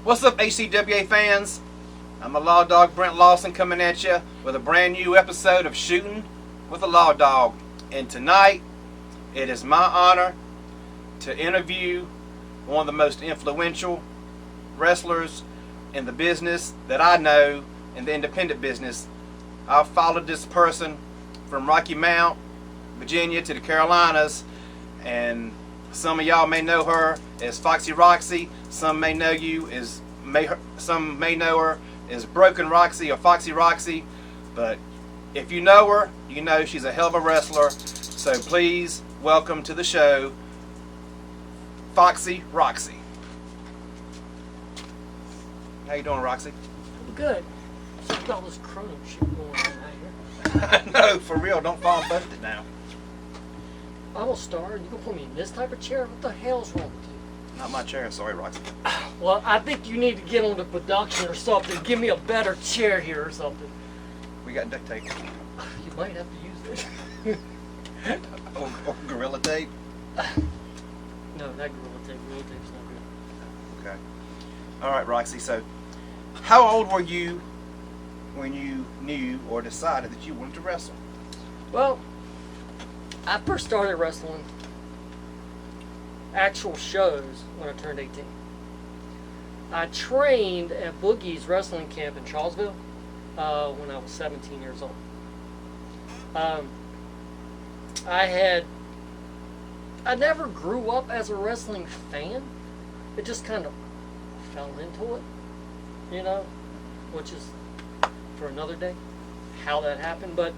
What's up, HCWA fans? I'm a Lawdog, Brent Lawson, coming at you with a brand new episode of Shootin' with a Lawdog. And tonight, it is my honor to interview one of the most influential wrestlers in the business that I know, in the independent business. I've followed this person from Rocky Mount, Virginia to the Carolinas, and some of y'all may know her as Foxy Roxy. Some may know some may know her as Broken Roxy or Foxy Roxy. But if you know her, you know she's a hell of a wrestler. So please welcome to the show, Foxy Roxy. How you doing, Roxy? I'm good. Look at all this chrono shit going on out here. No, for real. Don't fall and bust it now. I'm a star, and you gonna put me in this type of chair? What the hell's wrong with you? Not my chair. Sorry, Roxy. Well, I think you need to get on the production or something. Give me a better chair here or something. We got duct tape. You might have to use it. or Gorilla tape. No, not Gorilla Tape. Gorilla Tape's not good. Okay. All right, Roxy. So, how old were you when you knew or decided that you wanted to wrestle? Well, I first started wrestling actual shows when I turned 18. I trained at Boogie's wrestling camp in Charlottesville when I was 17 years old. I never grew up as a wrestling fan. It just kind of fell into it, you know, which is for another day, how that happened. But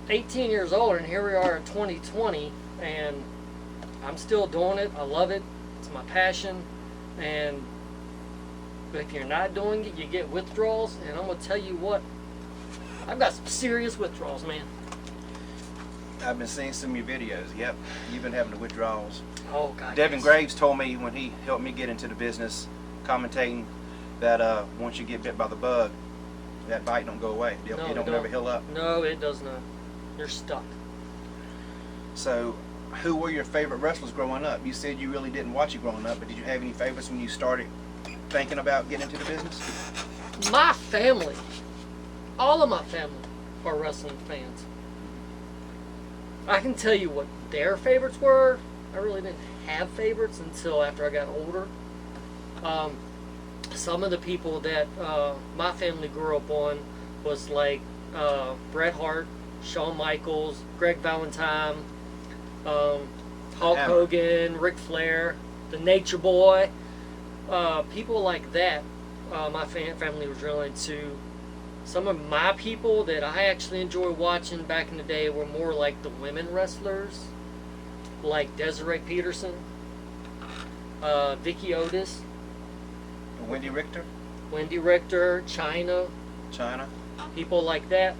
18 years old, and here we are in 2020, and I'm still doing it. I love it. It's my passion. And if you're not doing it, you get withdrawals. And I'm going to tell you what, I've got some serious withdrawals, man. I've been seeing some of your videos. Yep, you've been having the withdrawals. Oh, God. Devin yes. Graves told me when he helped me get into the business, commentating, that once you get bit by the bug, that bite don't go away. It don't never heal up. No, it does not. You're stuck. So, who were your favorite wrestlers growing up? You said you really didn't watch it growing up, but did you have any favorites when you started thinking about getting into the business? My family, all of my family are wrestling fans. I can tell you what their favorites were. I really didn't have favorites until after I got older. Some of the people that my family grew up on was like Bret Hart, Shawn Michaels, Greg Valentine, Hulk Hogan, Ric Flair, the Nature Boy, people like that. My family was really into. Some of my people that I actually enjoyed watching back in the day were more like the women wrestlers, like Desiree Peterson, Vicky Otis, Wendy Richter, Chyna, people like that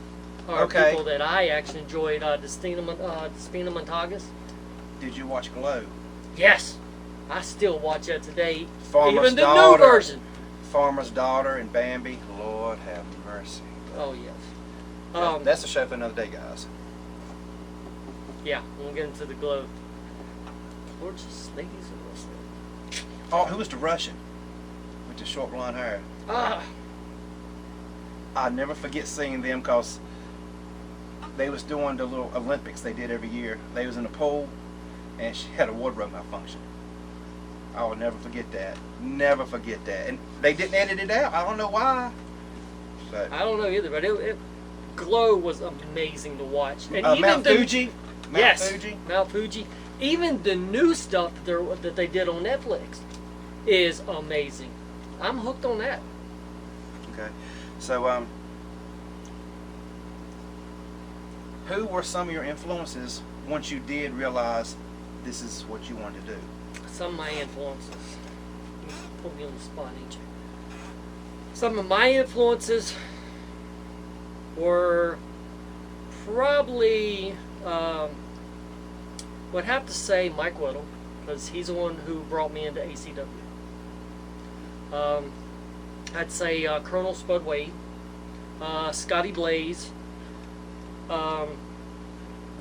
are Okay. people that I actually enjoyed. Despina Montagas. Did you watch Glow? Yes, I still watch that today. Farmer's Even the Daughter. new version. Farmer's Daughter and Bambi. Lord have mercy. Oh yes. That's a show for another day, guys. Yeah, we'll get into the Glow. Gorgeous ladies in wrestling. Oh, who was the Russian with the short blonde hair? I'll never forget seeing them because they was doing the little Olympics they did every year. They was in a pool, and she had a wardrobe malfunction. I will never forget that. Never forget that. And they didn't edit it out. I don't know why. But I don't know either, but Glow was amazing to watch. And even Mount Fuji. Mount Fuji. Even the new stuff that they did on Netflix is amazing. I'm hooked on that. Okay. So, who were some of your influences once you did realize this is what you wanted to do? Some of my influences. Put me on the spot, ain't you? Some of my influences were probably, would have to say Mike Whittle, because he's the one who brought me into ACW. I'd say Colonel Spud Wade, Scotty Blaze.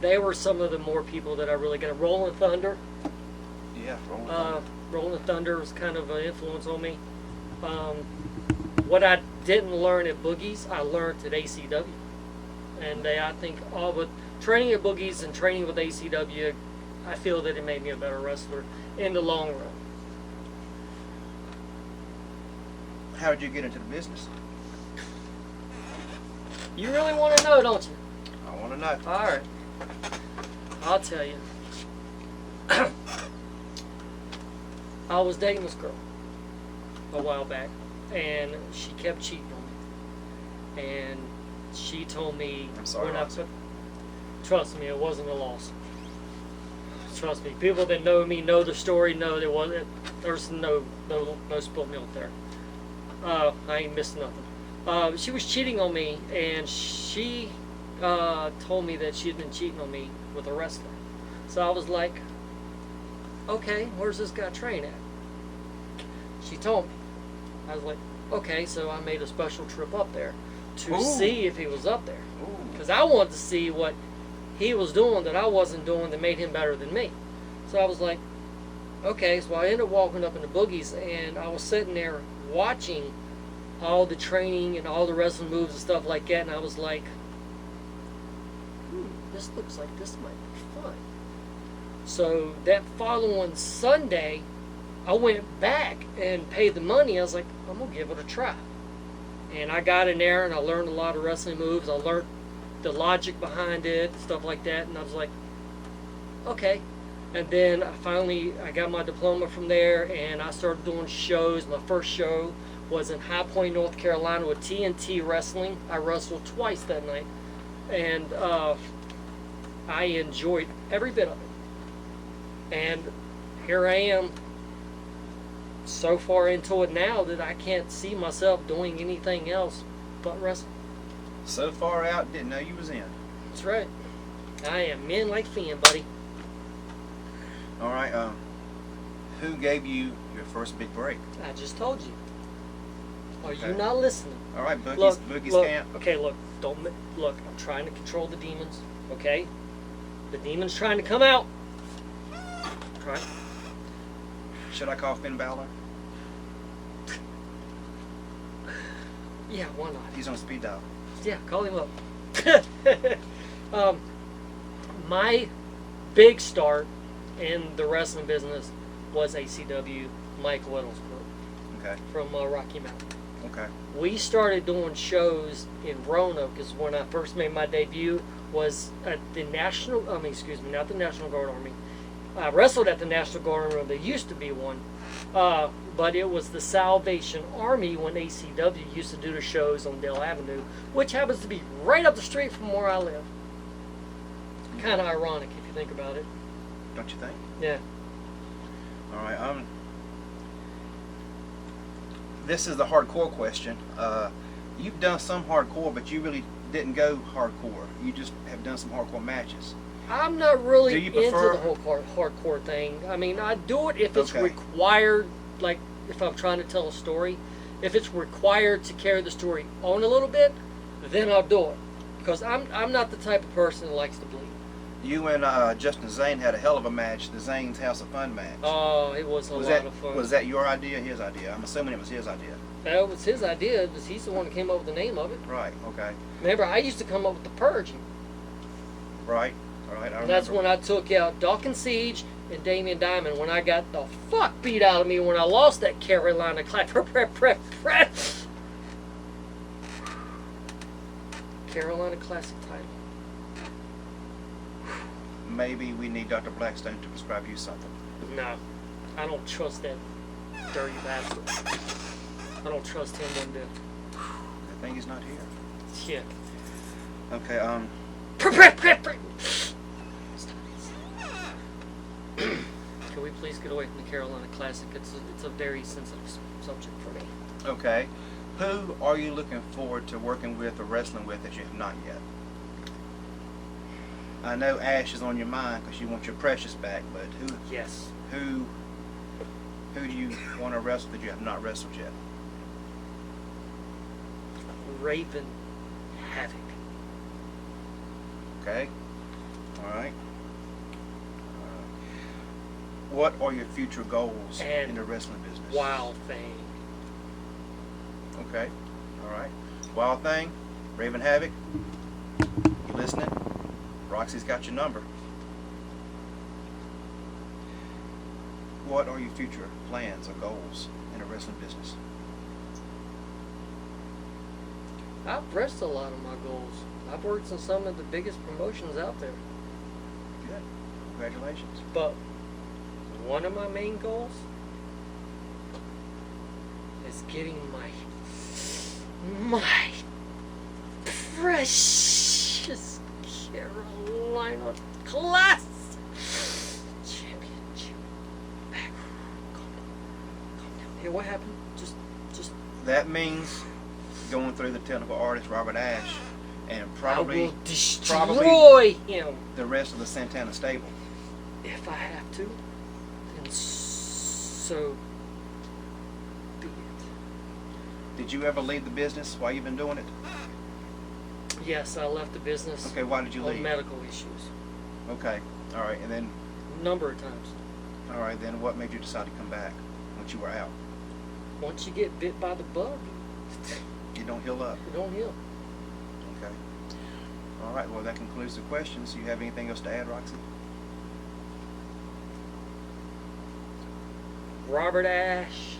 They were some of the more people that I really got. Rolling Thunder. Yeah, Rolling Thunder. Rolling Thunder was kind of an influence on me. What I didn't learn at Boogie's, I learned at ACW. And I think all but training at Boogie's and training with ACW, I feel that it made me a better wrestler in the long run. How did you get into the business? You really want to know, don't you? I want to know. All right. I'll tell you. I was dating this girl a while back, and she kept cheating on me. And she told me, I'm sorry, Roxy. Trust me, it wasn't a loss. Trust me, people that know me know the story. Know there's no spilled milk there. I ain't missed nothing. She was cheating on me, and she told me that she had been cheating on me with a wrestler. So I was like, okay, where's this guy train at? She told me. I was like, okay, so I made a special trip up there to see if he was up there. Because I wanted to see what he was doing that I wasn't doing that made him better than me. So I was like, okay, so I ended up walking up into Boogie's, and I was sitting there watching all the training and all the wrestling moves and stuff like that, and I was like, this looks like this might be fun. So that following Sunday, I went back and paid the money. I was like, I'm going to give it a try. And I got in there and I learned a lot of wrestling moves. I learned the logic behind it, stuff like that, and I was like, okay. And then I got my diploma from there, and I started doing shows. My first show was in High Point, North Carolina with TNT Wrestling. I wrestled twice that night, and I enjoyed every bit of it. And here I am, so far into it now that I can't see myself doing anything else but wrestling. So far out, didn't know you was in. That's right. I am in like Finn, buddy. All right. Who gave you your first big break? I just told you. Are Okay. you not listening? All right, Boogie's, Look, Boogie's look, camp. okay, look. Look. I'm trying to control the demons. Okay, the demons trying to come out. Right. Should I call Finn Balor? Yeah, why not? He's on speed dial. Yeah, call him up. My big start in the wrestling business was ACW, Mike Weddle's group. Okay. From Rocky Mountain. Okay. We started doing shows in Roanoke, because when I first made my debut was at the National, not the National Guard Army. I wrestled at the National Guard Army. There used to be one. But it was the Salvation Army when ACW used to do the shows on Dale Avenue, which happens to be right up the street from where I live. Kind of ironic if you think about it. Don't you think? Yeah. All right. This is the hardcore question. You've done some hardcore, but you really didn't go hardcore. You just have done some hardcore matches. I'm not really Do you into prefer- the whole hardcore thing. I mean, I do it if it's Okay. required, like if I'm trying to tell a story. If it's required to carry the story on a little bit, then I'll do it. Because I'm not the type of person that likes to bleed. You and Justin Zane had a hell of a match, the Zane's House of Fun match. Oh, it was a lot of fun. Was that your idea, his idea? I'm assuming it was his idea. That was his idea, because he's the one that came up with the name of it. Right, okay. Remember, I used to come up with the Purge. Right, all right, I remember. That's when I took out Dawkins Siege and Damian Diamond, when I got the fuck beat out of me when I lost that Carolina Carolina Classic title. Maybe we need Dr. Blackstone to prescribe you something. No, I don't trust that dirty bastard. I don't trust him one bit. Good thing he's not here. Yeah. Okay, Can we please get away from the Carolina Classic? It's a very sensitive subject for me. okay. Who are you looking forward to working with or wrestling with that you have not yet? I know Ash is on your mind because you want your Precious back, but Yes. who do you want to wrestle that you have not wrestled yet? Raven Havoc. Okay. All right. What are your future goals And in the wrestling business? Wild Thing. Okay. All right. Wild Thing, Raven Havoc, you listening? Roxy's got your number. What are your future plans or goals in the wrestling business? I've pressed a lot of my goals. I've worked in some of the biggest promotions out there. Good. Congratulations. But one of my main goals is getting my precious Carolina Class Championship back. Calm down. Hey, what happened? Just. That means going through the technical artist Robert Ash and I probably will destroy him the rest of the Santana stable. if I have to. And so be it. Did you ever leave the business while you've been doing it? Yes, I left the business Okay, why did you on leave? medical issues. Okay, all right, and then A number of times. all right, then what made you decide to come back once you were out? Once you get bit by the bug, You don't heal up. you don't heal. Okay. All right. Well, that concludes the questions. You have anything else to add, Roxy? Robert Ash,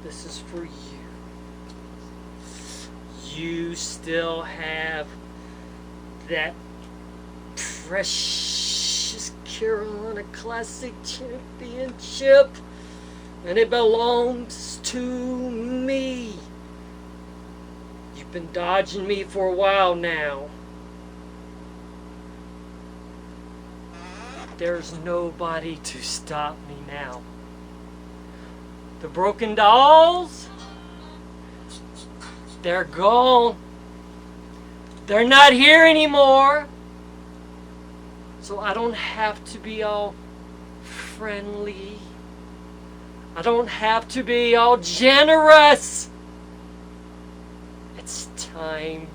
this is for you. You still have that precious Carolina Classic Championship, and it belongs to me. You've been dodging me for a while now. There's nobody to stop me now. The Broken Dolls, they're gone. They're not here anymore. So I don't have to be all friendly. I don't have to be all generous. It's time.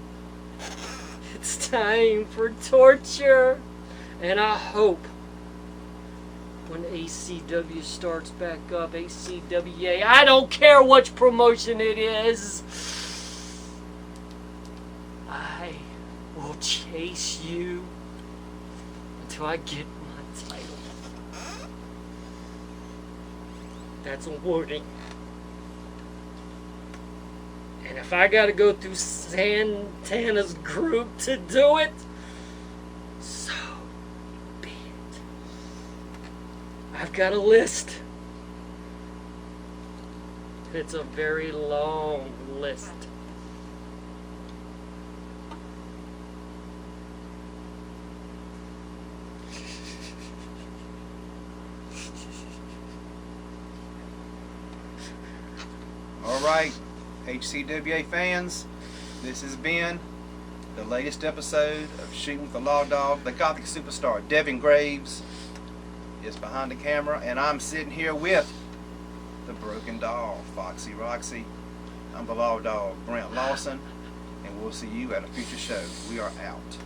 It's time for torture. And I hope when ACW starts back up, ACWA, I don't care which promotion it is, I will chase you until I get my title. That's a warning. And if I gotta go through Santana's group to do it, so be it. I've got a list. It's a very long list. All right, HCWA fans, this has been the latest episode of Shooting with the Lawdog. The Gothic superstar Devin Graves is behind the camera, and I'm sitting here with the Broken Doll, Foxy Roxy. I'm the Lawdog, Brent Lawson, and we'll see you at a future show. We are out.